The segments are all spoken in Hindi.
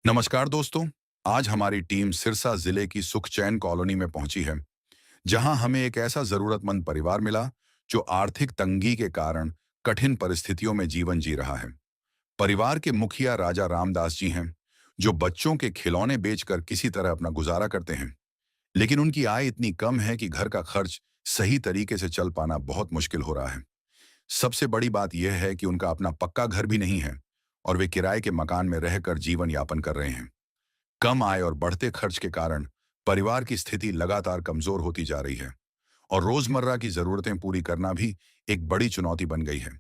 नमस्कार दोस्तों। आज हमारी टीम सिरसा जिले की सुखचैन कॉलोनी में पहुंची है, जहां हमें एक ऐसा जरूरतमंद परिवार मिला जो आर्थिक तंगी के कारण कठिन परिस्थितियों में जीवन जी रहा है। परिवार के मुखिया राजा रामदास जी हैं, जो बच्चों के खिलौने बेचकर किसी तरह अपना गुजारा करते हैं। लेकिन उनकी आय इतनी कम है कि घर का खर्च सही तरीके से चल पाना बहुत मुश्किल हो रहा है। सबसे बड़ी बात यह है कि उनका अपना पक्का घर भी नहीं है और वे किराए के मकान में रहकर जीवन यापन कर रहे हैं। कम आय और बढ़ते खर्च के कारण परिवार की स्थिति लगातार कमजोर होती जा रही है और रोजमर्रा की जरूरतें पूरी करना भी एक बड़ी चुनौती बन गई है।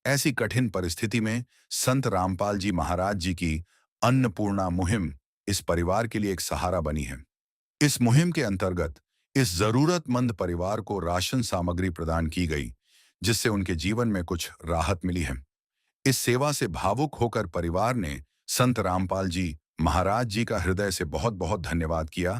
ऐसी कठिन परिस्थिति में संत रामपाल जी महाराज जी की अन्नपूर्णा मुहिम इस परिवार के लिए एक सहारा बनी है। इस मुहिम के अंतर्गत इस जरूरतमंद परिवार को राशन सामग्री प्रदान की गई, जिससे उनके जीवन में कुछ राहत मिली है। इस सेवा से भावुक होकर परिवार ने संत रामपाल जी महाराज जी का हृदय से बहुत बहुत धन्यवाद किया।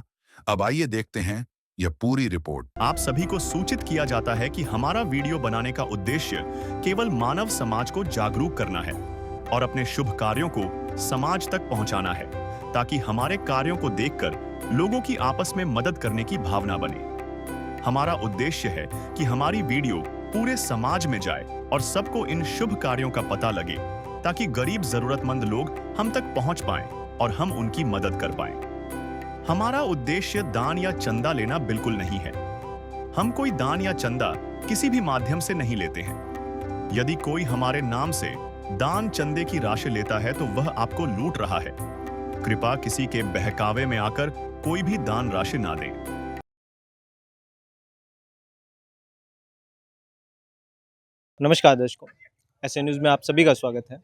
अब आइए देखते हैं यह पूरी रिपोर्ट। आप सभी को सूचित किया जाता है कि हमारा वीडियो बनाने का उद्देश्य केवल मानव समाज को जागरूक करना है और अपने शुभ कार्यों को समाज तक पहुंचाना है, ताकि हमारे कार्यों को देखकर लोगों की आपस में मदद करने की भावना बने। हमारा उद्देश्य है कि हमारी वीडियो पूरे समाज में जाए और सबको इन शुभ कार्यों का पता लगे, ताकि गरीब जरूरतमंद लोग हम तक पहुंच पाएं और हम उनकी मदद कर पाएं। हमारा उद्देश्य दान या चंदा लेना बिल्कुल नहीं है। हम कोई दान या चंदा किसी भी माध्यम से नहीं लेते हैं। यदि कोई हमारे नाम से दान चंदे की राशि लेता है तो वह आपको लूट रहा है। कृपया किसी के बहकावे में आकर कोई भी दान राशि ना दें। नमस्कार दर्शकों, ऐसे न्यूज़ में आप सभी का स्वागत है।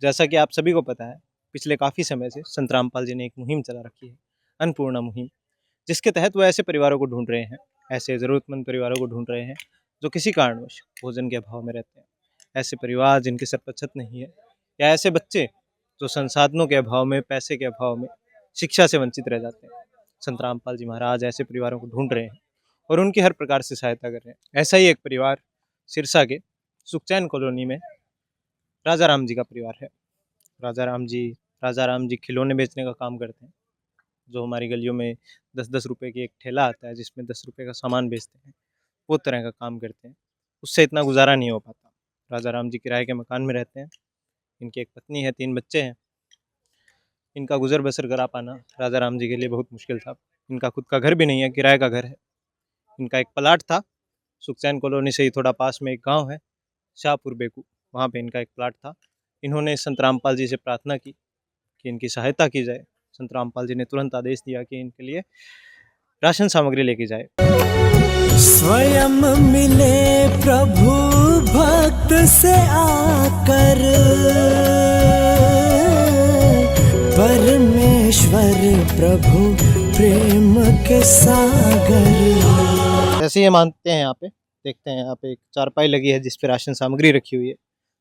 जैसा कि आप सभी को पता है, पिछले काफ़ी समय से संत रामपाल जी ने एक मुहिम चला रखी है, अन्नपूर्णा मुहिम, जिसके तहत वो ऐसे परिवारों को ढूंढ रहे हैं, ऐसे ज़रूरतमंद परिवारों को ढूंढ रहे हैं जो किसी कारणवश भोजन के अभाव में रहते हैं। ऐसे परिवार जिनके सर पर छत नहीं है, या ऐसे बच्चे जो संसाधनों के अभाव में, पैसे के अभाव में शिक्षा से वंचित रह जाते हैं। संत रामपाल जी महाराज ऐसे परिवारों को ढूंढ रहे हैं और उनकी हर प्रकार से सहायता कर रहे हैं। ऐसा ही एक परिवार सिरसा के सुखचैन कॉलोनी में राजा राम जी का परिवार है। राजा राम जी खिलौने बेचने का काम करते हैं। जो हमारी गलियों में 10-10 रुपए की एक ठेला आता है, जिसमें 10 रुपए का सामान बेचते हैं, वो तरह का काम करते हैं। उससे इतना गुजारा नहीं हो पाता। राजा राम जी किराए के मकान में रहते हैं। इनकी एक पत्नी है, 3 बच्चे हैं। इनका गुजर बसर करा पाना राजा राम जी के लिए बहुत मुश्किल था। इनका खुद का घर भी नहीं है, किराए का घर है। इनका एक प्लाट था, सुखचैन कॉलोनी से ही थोड़ा पास में एक गाँव है, शाहपुर बेकू, वहाँ पे इनका एक प्लाट था। इन्होंने संत रामपाल जी से प्रार्थना की कि इनकी सहायता की जाए। संत रामपाल जी ने तुरंत आदेश दिया कि इनके लिए राशन सामग्री लेके जाए। स्वयं मिले प्रभु भक्त से आकर, परमेश्वर प्रभु प्रेम के सागर। ऐसे ये मानते हैं। यहाँ पे देखते हैं, यहाँ पे एक चारपाई लगी है जिस पे राशन सामग्री रखी हुई है।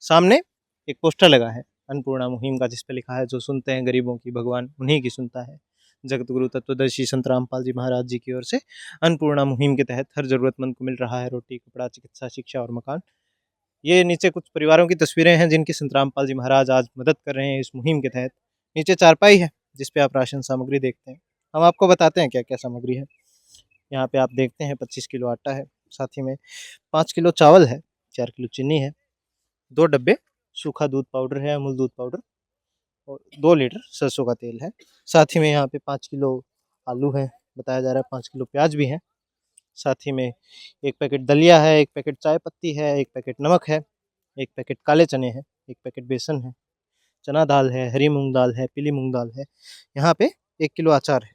सामने एक पोस्टर लगा है अन्नपूर्णा मुहिम का, जिस पे लिखा है, जो सुनते हैं गरीबों की भगवान उन्हीं की सुनता है। जगत गुरु तत्वदर्शी संत रामपाल जी महाराज जी की ओर से अन्नपूर्णा मुहिम के तहत हर जरूरतमंद को मिल रहा है रोटी, कपड़ा, चिकित्सा, शिक्षा और मकान। ये नीचे कुछ परिवारों की तस्वीरें हैं जिनकी संत रामपाल जी महाराज आज मदद कर रहे हैं इस मुहिम के तहत। नीचे चारपाई है जिस पे आप राशन सामग्री देखते हैं। हम आपको बताते हैं क्या क्या सामग्री है। यहाँ पे आप देखते हैं 25 किलो आटा है, साथ ही में 5 किलो चावल है, 4 किलो चीनी है, 2 डब्बे सूखा दूध पाउडर है, अमूल दूध पाउडर, और 2 लीटर सरसों का तेल है। साथ ही में यहाँ पे 5 किलो आलू है, बताया जा रहा है 5 किलो प्याज भी है। साथ ही में 1 पैकेट दलिया है, 1 पैकेट चाय पत्ती है, 1 पैकेट नमक है, 1 पैकेट काले चने हैं, 1 पैकेट बेसन है, चना दाल है, हरी मूंग दाल है, पीली मूंग दाल है। यहाँ पे 1 किलो अचार है।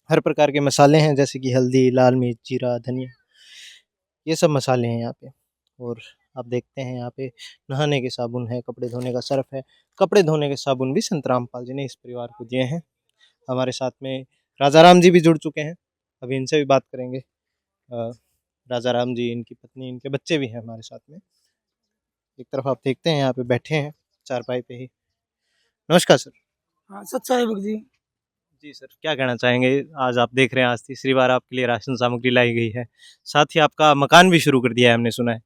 हर प्रकार के मसाले हैं, जैसे कि हल्दी, लाल मिर्च, जीरा, धनिया, ये सब मसाले हैं यहाँ पे। और आप देखते हैं यहाँ पे नहाने के साबुन है, कपड़े धोने का सर्फ है। कपड़े धोने के साबुन भी संत रामपाल जी ने इस परिवार को दिए हैं। हमारे साथ में राजा राम जी भी जुड़ चुके हैं, अभी इनसे भी बात करेंगे। राजा राम जी, इनकी पत्नी, इनके बच्चे भी हैं हमारे साथ में। एक तरफ आप देखते हैं यहाँ पे बैठे हैं चारपाई पे ही। नमस्कार सर। हाँ, सच्चा है भक्त जी। जी सर, क्या कहना चाहेंगे? आज आप देख रहे हैं, आज तीसरी बार आपके लिए राशन सामग्री लाई गई है, साथ ही आपका मकान भी शुरू कर दिया है, हमने सुना है।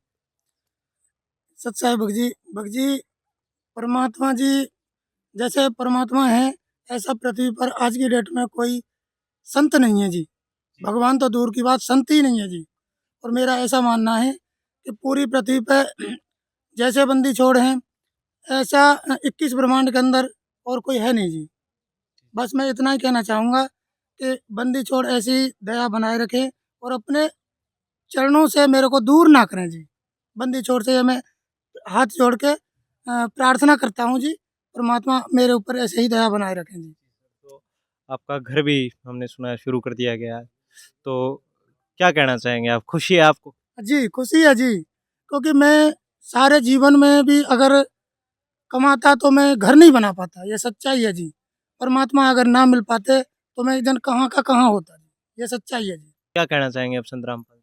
सच्चा है भक्त जी। भक्त जी, परमात्मा जी जैसे परमात्मा है, ऐसा पृथ्वी पर आज की डेट में कोई संत नहीं है जी। भगवान तो दूर की बात, संत ही नहीं है जी। और मेरा ऐसा मानना है कि पूरी पृथ्वी पे जैसे बंदी छोड़ हैं, ऐसा 21 ब्रह्मांड के अंदर और कोई है नहीं जी। बस मैं इतना ही कहना चाहूँगा कि बंदी छोड़ ऐसी दया बनाए रखें और अपने चरणों से मेरे को दूर ना करें जी। बंदी छोड़ से मैं हाथ जोड़ के प्रार्थना करता हूँ जी, परमात्मा मेरे ऊपर ऐसे ही दया बनाए रखें जी। तो आपका घर भी हमने सुना है शुरू कर दिया गया है, तो क्या कहना चाहेंगे आप? खुशी है आपको? जी, खुशी है जी, क्योंकि मैं सारे जीवन में भी अगर कमाता तो मैं घर नहीं बना पाता, ये सच्चाई है जी। परमात्मा अगर ना मिल पाते तो मैं एक दिन कहाँ का कहाँ होता जी, ये सच्चाई है जी। क्या कहना चाहेंगे आप संत रामपाल जी?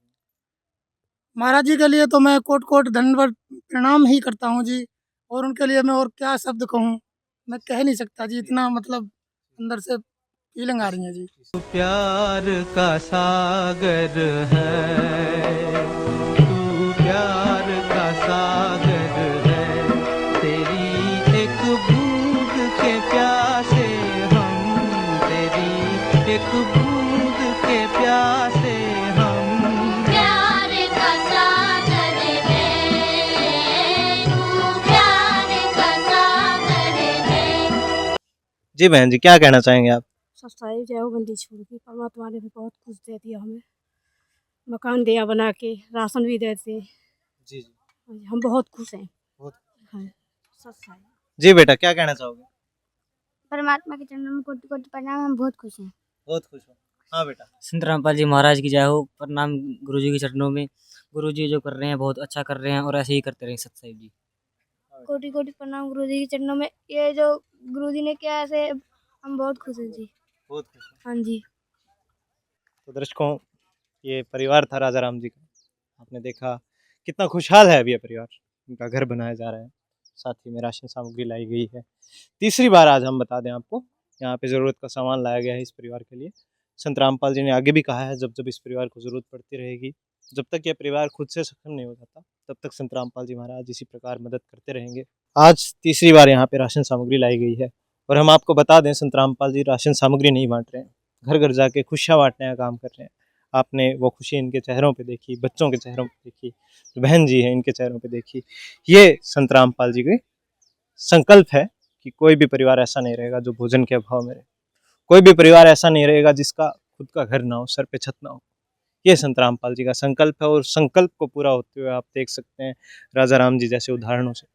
महाराज जी के लिए तो मैं कोट कोट दंडवत प्रणाम ही करता हूँ जी, और उनके लिए मैं और क्या शब्द कहूँ, मैं कह नहीं सकता जी, इतना मतलब अंदर से फीलिंग आ रही है जी। प्यार का सागर है, तू प्यार का सागर है, तेरी एक बूंद के प्यासे हम, तेरी एक बूंद के प्यासे हम। प्यार का सागर है, तू प्यार का सागर है। जी बहन जी, क्या कहना चाहेंगे आप? सच्चाई जय हो बंदी छोड़ की। परमात्मा ने भी बहुत कुछ दे दिया हमें, मकान दिया बना के, राशन भी देते। जी जी, हम बहुत खुश हैं। बहुत। हाँ, सच्चाई। जी बेटा, क्या कहना चाहोगे? परमात्मा के चरणों में कोटि कोटि प्रणाम, हम बहुत खुश हैं। बहुत खुश हो। हाँ बेटा। संत रामपाल जी महाराज की जय हो। प्रणाम गुरुजी के चरणों में। गुरुजी जो कर रहे हैं बहुत अच्छा कर रहे हैं और ऐसे ही करते रहे सत्साहिब जी। कोटि कोटि प्रणाम गुरुजी के चरणों में। ये जो गुरुजी ने किया ऐसे हम बहुत खुश हैं जी। बहुत खुश हो। हाँ जी। तो दर्शकों, ये परिवार था राजा राम जी का। आपने देखा कितना खुशहाल है अभी ये परिवार। इनका घर बनाया जा रहा है, साथ ही में राशन सामग्री लाई गई है। तीसरी बार आज हम बता दें आपको, यहाँ पे ज़रूरत का सामान लाया गया है इस परिवार के लिए। संत रामपाल जी ने आगे भी कहा है, जब जब इस परिवार को ज़रूरत पड़ती रहेगी, जब तक यह परिवार खुद से सक्षम नहीं हो जाता, तब तक संत रामपाल जी महाराज इसी प्रकार मदद करते रहेंगे। आज तीसरी बार यहाँ पे राशन सामग्री लाई गई है, और हम आपको बता दें, संत रामपाल जी राशन सामग्री नहीं बांट रहे हैं, घर घर जाके खुशियाँ बांटने का काम कर रहे हैं। आपने वो खुशी इनके चेहरों पे देखी, बच्चों के चेहरों पे देखी, बहन जी हैं इनके चेहरों पे देखी। ये संत रामपाल जी के संकल्प है कि कोई भी परिवार ऐसा नहीं रहेगा जो भोजन के अभाव में रहे, कोई भी परिवार ऐसा नहीं रहेगा जिसका खुद का घर ना हो, सर पे छत ना हो। ये संत रामपाल जी का संकल्प है, और संकल्प को पूरा होते हुए आप देख सकते हैं राजा राम जी जैसे उदाहरणों से।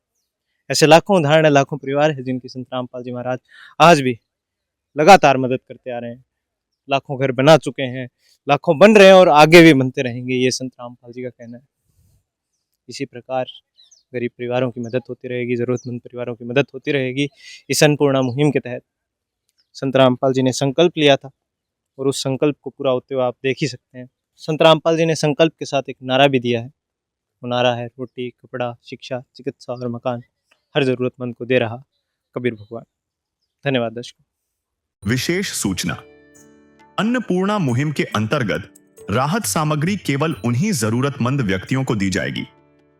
ऐसे लाखों उदाहरण है, लाखों परिवार है जिनकी संत रामपाल जी महाराज आज भी लगातार मदद करते आ रहे हैं। लाखों घर बना चुके हैं, लाखों बन रहे हैं और आगे भी बनते रहेंगे, ये संत रामपाल जी का कहना है। इसी प्रकार गरीब परिवारों की मदद होती रहेगी, ज़रूरतमंद परिवारों की मदद होती रहेगी। इस अन्नपूर्णा मुहिम के तहत संत रामपाल जी ने संकल्प लिया था, और उस संकल्प को पूरा होते हुए आप देख ही सकते हैं। संत रामपाल जी ने संकल्प के साथ एक नारा भी दिया है। वो नारा है, रोटी, कपड़ा, शिक्षा, चिकित्सा और मकान हर ज़रूरतमंद को दे रहा कबीर भगवान। धन्यवाद दर्शकों। विशेष सूचना। अन्नपूर्णा मुहिम के अंतर्गत राहत सामग्री केवल उन्हीं जरूरतमंद व्यक्तियों को दी जाएगी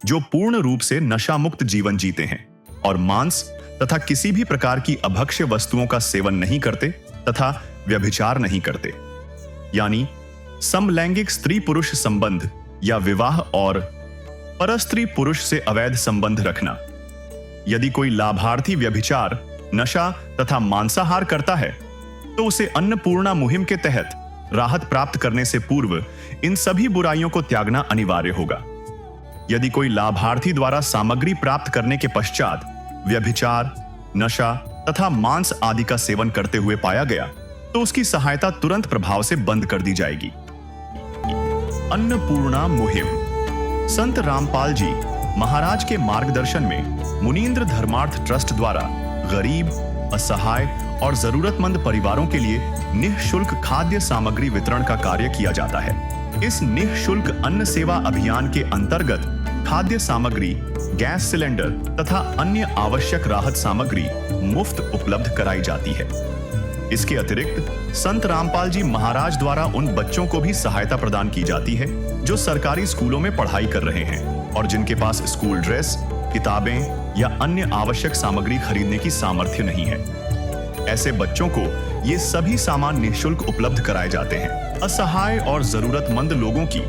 जो पूर्ण रूप से नशा मुक्त जीवन जीते हैं और मांस तथा किसी भी प्रकार की अभक्ष्य वस्तुओं का सेवन नहीं करते तथा व्यभिचार नहीं करते, यानी समलैंगिक स्त्री पुरुष संबंध या विवाह और परस्त्री पुरुष से अवैध संबंध रखना। यदि कोई लाभार्थी व्यभिचार, नशा तथा मांसाहार करता है तो उसे अन्नपूर्णा मुहिम के तहत राहत प्राप्त करने से पूर्व इन सभी बुराइयों को त्यागना अनिवार्य होगा। यदि कोई लाभार्थी द्वारा सामग्री प्राप्त करने के पश्चात व्यभिचार, नशा तथा मांस आदि का सेवन करते हुए पाया गया तो उसकी सहायता तुरंत प्रभाव से बंद कर दी जाएगी। अन्नपूर्णा मुहिम संत रामपाल जी महाराज के मार्गदर्शन में मुनीन्द्र धर्मार्थ ट्रस्ट द्वारा गरीब, असहाय और जरूरतमंद परिवारों के लिए निःशुल्क खाद्य सामग्री वितरण का कार्य किया जाता है। इस निःशुल्क अन्न सेवा अभियान के अंतर्गत खाद्य सामग्री, गैस सिलेंडर तथा अन्य आवश्यक राहत सामग्री मुफ्त उपलब्ध कराई जाती है। इसके अतिरिक्त संत रामपाल जी महाराज द्वारा उन बच्चों को भी सहायता प्रदान की जाती है जो सरकारी स्कूलों में पढ़ाई कर रहे हैं और जिनके पास स्कूल ड्रेस, किताबें, या अन्य आवश्यक सामग्री खरीदने की सामर्थ्य नहीं है। ऐसे बच्चों को ये सभी सामान निःशुल्क उपलब्ध कराए जाते हैं। असहाय और जरूरतमंद लोगों की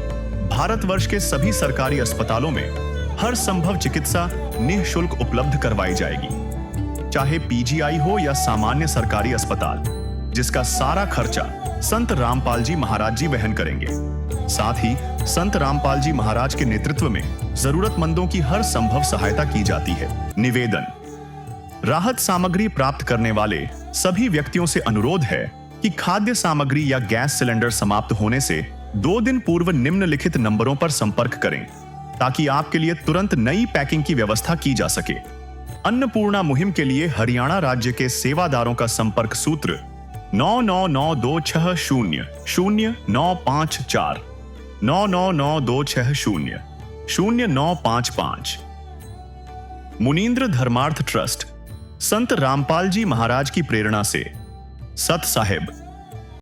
भारतवर्ष के सभी सरकारी अस्पतालों में हर संभव चिकित्सा निःशुल्क उपलब्ध करवाई जाएगी, चाहे पीजीआई हो या सामान्य सरकारी अस्पताल, जिसका सारा खर्चा संत रामपाल जी महाराज जी वहन करेंगे। साथ ही संत रामपाल जी महाराज के नेतृत्व में जरूरतमंदों की हर संभव सहायता की जाती है। निवेदन: राहत सामग्री प्राप्त करने वाले सभी व्यक्तियों से अनुरोध है कि खाद्य सामग्री या गैस सिलेंडर समाप्त होने से 2 दिन पूर्व निम्नलिखित नंबरों पर संपर्क करें, ताकि आपके लिए तुरंत नई पैकिंग की व्यवस्था की जा सके। अन्नपूर्णा मुहिम के लिए हरियाणा राज्य के सेवादारों का संपर्क सूत्र 9992600954 9992600955। मुनींद्र धर्मार्थ ट्रस्ट संत रामपाल जी महाराज की प्रेरणा से सत साहिब